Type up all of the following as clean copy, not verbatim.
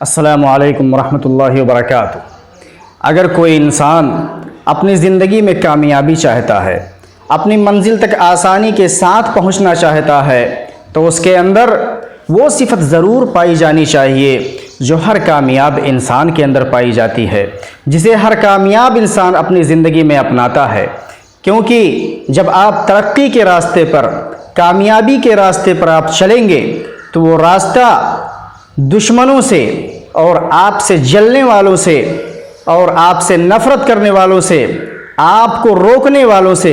अस्सलामु अलैकुम वरहमतुल्लाहि वबरकातुह। अगर कोई इंसान अपनी ज़िंदगी में कामयाबी चाहता है, अपनी मंजिल तक आसानी के साथ पहुंचना चाहता है, तो उसके अंदर वो सिफ़त ज़रूर पाई जानी चाहिए जो हर कामयाब इंसान के अंदर पाई जाती है, जिसे हर कामयाब इंसान अपनी ज़िंदगी में अपनाता है। क्योंकि जब आप तरक्की के रास्ते पर, कामयाबी के रास्ते पर आप चलेंगे तो वो रास्ता दुश्मनों से और आपसे जलने वालों से और आपसे नफ़रत करने वालों से, आपको रोकने वालों से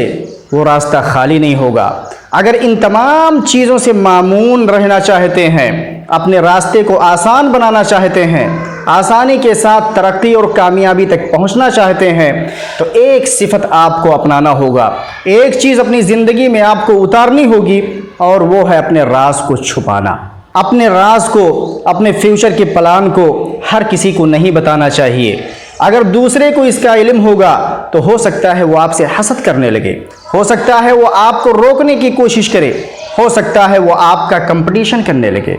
वो रास्ता खाली नहीं होगा। अगर इन तमाम चीज़ों से मामून रहना चाहते हैं, अपने रास्ते को आसान बनाना चाहते हैं, आसानी के साथ तरक्की और कामयाबी तक पहुंचना चाहते हैं, तो एक सिफत आपको अपनाना होगा, एक चीज़ अपनी ज़िंदगी में आपको उतारनी होगी, और वो है अपने राज को छुपाना। अपने राज को, अपने फ्यूचर के प्लान को हर किसी को नहीं बताना चाहिए। अगर दूसरे को इसका इल्म होगा तो हो सकता है वो आपसे हसद करने लगे, हो सकता है वो आपको रोकने की कोशिश करे, हो सकता है वो आपका कंपटीशन करने लगे,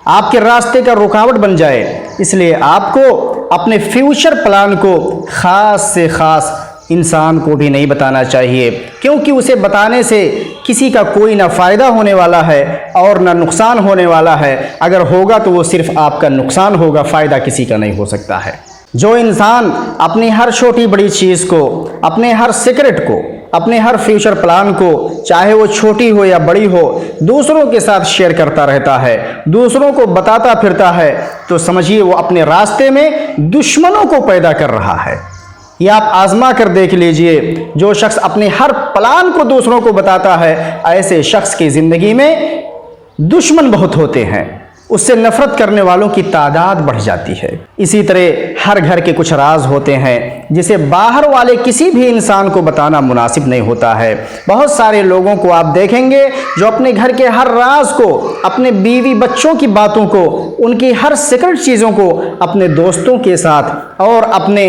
आपके रास्ते का रुकावट बन जाए। इसलिए आपको अपने फ्यूचर प्लान को ख़ास से ख़ास इंसान को भी नहीं बताना चाहिए, क्योंकि उसे बताने से किसी का कोई ना फ़ायदा होने वाला है और ना नुकसान होने वाला है। अगर होगा तो वो सिर्फ़ आपका नुकसान होगा, फ़ायदा किसी का नहीं हो सकता है। जो इंसान अपनी हर छोटी बड़ी चीज़ को, अपने हर सीक्रेट को, अपने हर फ्यूचर प्लान को, चाहे वो छोटी हो या बड़ी हो, दूसरों के साथ शेयर करता रहता है, दूसरों को बताता फिरता है, तो समझिए वो अपने रास्ते में दुश्मनों को पैदा कर रहा है। ये आप आजमा कर देख लीजिए। जो शख्स अपने हर प्लान को दूसरों को बताता है, ऐसे शख्स की ज़िंदगी में दुश्मन बहुत होते हैं, उससे नफ़रत करने वालों की तादाद बढ़ जाती है। इसी तरह हर घर के कुछ राज होते हैं जिसे बाहर वाले किसी भी इंसान को बताना मुनासिब नहीं होता है। बहुत सारे लोगों को आप देखेंगे जो अपने घर के हर राज को, अपने बीवी बच्चों की बातों को, उनकी हर सीक्रेट चीज़ों को अपने दोस्तों के साथ और अपने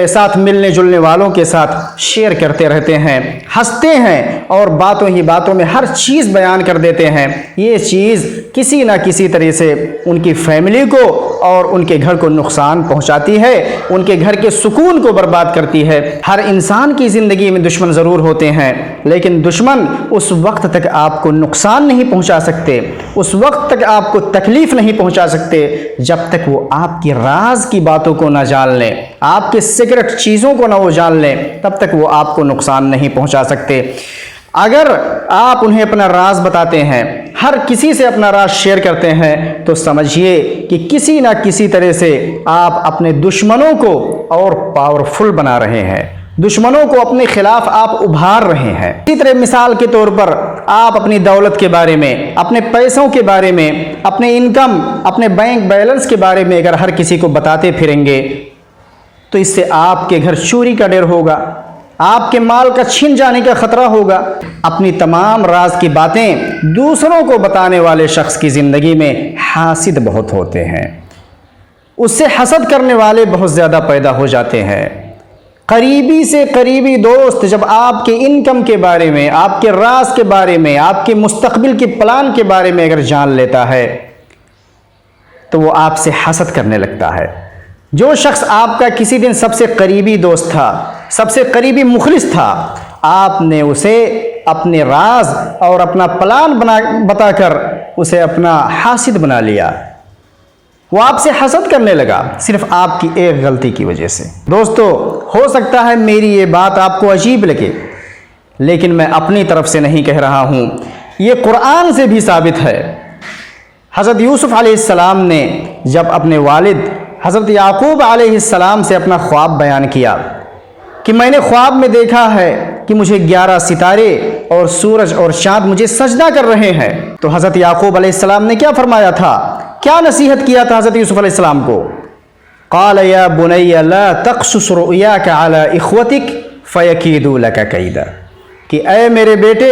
साथ मिलने जुलने वालों के साथ शेयर करते रहते हैं, हंसते हैं और बातों ही बातों में हर चीज़ बयान कर देते हैं। ये चीज़ किसी ना किसी तरह से उनकी फैमिली को और उनके घर को नुकसान पहुंचाती है, उनके घर के सुकून को बर्बाद करती है। हर इंसान की ज़िंदगी में दुश्मन ज़रूर होते हैं, लेकिन दुश्मन उस वक्त तक आपको नुकसान नहीं पहुंचा सकते, उस वक्त तक आपको तकलीफ़ नहीं पहुंचा सकते जब तक वो आपकी राज की बातों को ना जान लें, आपके सीक्रेट चीज़ों को ना वो जान लें, तब तक वो आपको नुकसान नहीं पहुंचा सकते। अगर आप उन्हें अपना राज बताते हैं, हर किसी से अपना राज शेयर करते हैं, तो समझिए कि किसी ना किसी तरह से आप अपने दुश्मनों को और पावरफुल बना रहे हैं, दुश्मनों को अपने खिलाफ आप उभार रहे हैं। इसी तरह मिसाल के तौर पर आप अपनी दौलत के बारे में, अपने पैसों के बारे में, अपने इनकम, अपने बैंक बैलेंस के बारे में अगर हर किसी को बताते फिरेंगे तो इससे आपके घर चोरी का डर होगा, आपके माल का छीन जाने का खतरा होगा। अपनी तमाम राज की बातें दूसरों को बताने वाले शख्स की ज़िंदगी में हासिद बहुत होते हैं, उससे हसद करने वाले बहुत ज़्यादा पैदा हो जाते हैं। करीबी से करीबी दोस्त जब आपके इनकम के बारे में, आपके राज के बारे में, आपके मुस्तकबिल के प्लान के बारे में अगर जान लेता है तो वो आपसे हसद करने लगता है। जो शख्स आपका किसी दिन सबसे करीबी दोस्त था, सबसे करीबी मुखलिस था, आपने उसे अपने राज और अपना प्लान बताकर उसे अपना हासिद बना लिया, वो आपसे हसद करने लगा सिर्फ आपकी एक गलती की वजह से। दोस्तों, हो सकता है मेरी ये बात आपको अजीब लगे, लेकिन मैं अपनी तरफ से नहीं कह रहा हूँ, ये कुरान से भी साबित है। हज़रत यूसुफ अलैहिस्सलाम ने जब अपने वालिद हज़रत याकूब अलैहिस्सलाम से अपना ख्वाब बयान किया कि मैंने ख्वाब में देखा है कि मुझे 11 सितारे और सूरज और चाँद मुझे सजदा कर रहे हैं, तो हज़रत याकूब अलैहिस्सलाम ने क्या फरमाया था, क्या नसीहत किया था हज़रत यूसुफ अलैहिस्सलाम को? क़ाल या बुनय्या ला तक़्सुस रुअयाका अला इख़्वतिक फ़यकीदू लका कैदा, कि ऐ मेरे बेटे,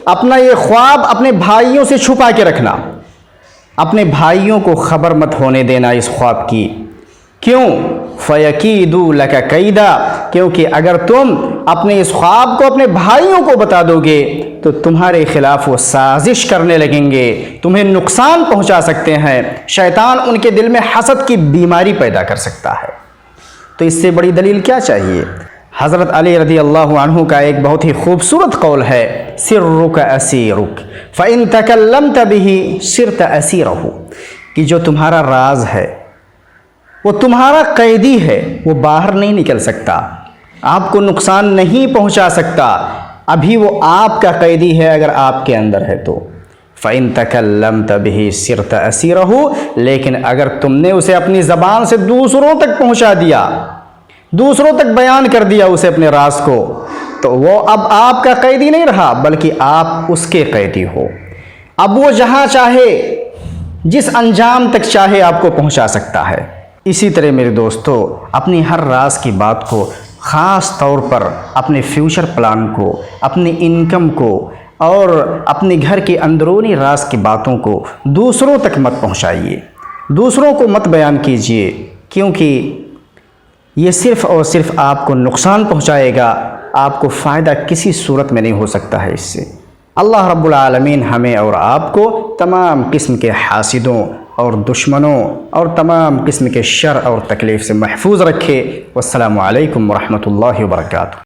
अपना ये ख्वाब अपने भाइयों से छुपा के रखना, अपने भाइयों को खबर मत होने देना इस ख्वाब की। क्यों? फ़यकीदू लका कैदा, क्योंकि अगर तुम अपने इस ख्वाब को अपने भाइयों को बता दोगे تو تمہارے خلاف وہ سازش کرنے لگیں گے، تمہیں نقصان پہنچا سکتے ہیں، شیطان ان کے دل میں حسد کی بیماری پیدا کر سکتا ہے۔ تو اس سے بڑی دلیل کیا چاہیے؟ حضرت علی رضی اللہ عنہ کا ایک بہت ہی خوبصورت قول ہے، سرک اسیرک فإن تکلمت به صرت اسیرہ، کہ جو تمہارا راز ہے وہ تمہارا قیدی ہے، وہ باہر نہیں نکل سکتا، آپ کو نقصان نہیں پہنچا سکتا، ابھی وہ آپ کا قیدی ہے اگر آپ کے اندر ہے تو۔ فَإِن تَكَلَّمْتَ بِهِ صِرْتَ أَسِيرَهُ، لیکن اگر تم نے اسے اپنی زبان سے دوسروں تک پہنچا دیا، دوسروں تک بیان کر دیا اسے اپنے راز کو، تو وہ اب آپ کا قیدی نہیں رہا بلکہ آپ اس کے قیدی ہو۔ اب وہ جہاں چاہے، جس انجام تک چاہے آپ کو پہنچا سکتا ہے۔ اسی طرح میرے دوستو، اپنی ہر راز کی بات کو، خاص طور پر اپنے فیوچر پلان کو، اپنی انکم کو اور اپنے گھر کے اندرونی راز کی باتوں کو دوسروں تک مت پہنچائیے، دوسروں کو مت بیان کیجیے، کیونکہ یہ صرف اور صرف آپ کو نقصان پہنچائے گا، آپ کو فائدہ کسی صورت میں نہیں ہو سکتا ہے اس سے۔ اللہ رب العالمین ہمیں اور آپ کو تمام قسم کے حاسدوں اور دشمنوں اور تمام قسم کے شر اور تکلیف سے محفوظ رکھے۔ والسلام علیکم ورحمۃ اللہ وبرکاتہ۔